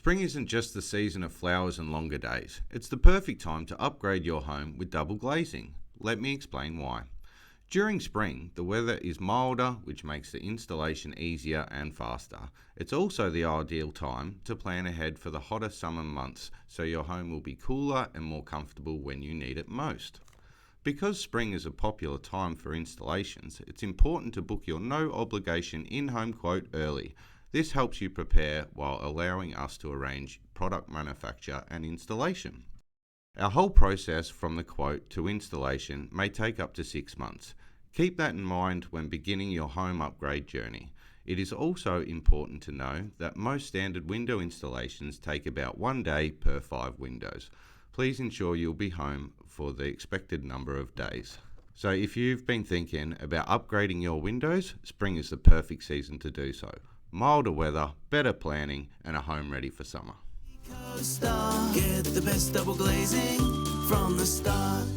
Spring isn't just the season of flowers and longer days. It's the perfect time to upgrade your home with double glazing. Let me explain why. During spring, the weather is milder, which makes the installation easier and faster. It's also the ideal time to plan ahead for the hotter summer months, so your home will be cooler and more comfortable when you need it most. Because spring is a popular time for installations, it's important to book your no-obligation in-home quote early. This helps you prepare while allowing us to arrange product manufacture and installation. Our whole process from the quote to installation may take up to 6 months. Keep that in mind when beginning your home upgrade journey. It is also important to know that most standard window installations take about 1 day per 5 windows. Please ensure you'll be home for the expected number of days. So if you've been thinking about upgrading your windows, spring is the perfect season to do so. Milder weather, better planning, and a home ready for summer. Ecostar, get the best double glazing from the start.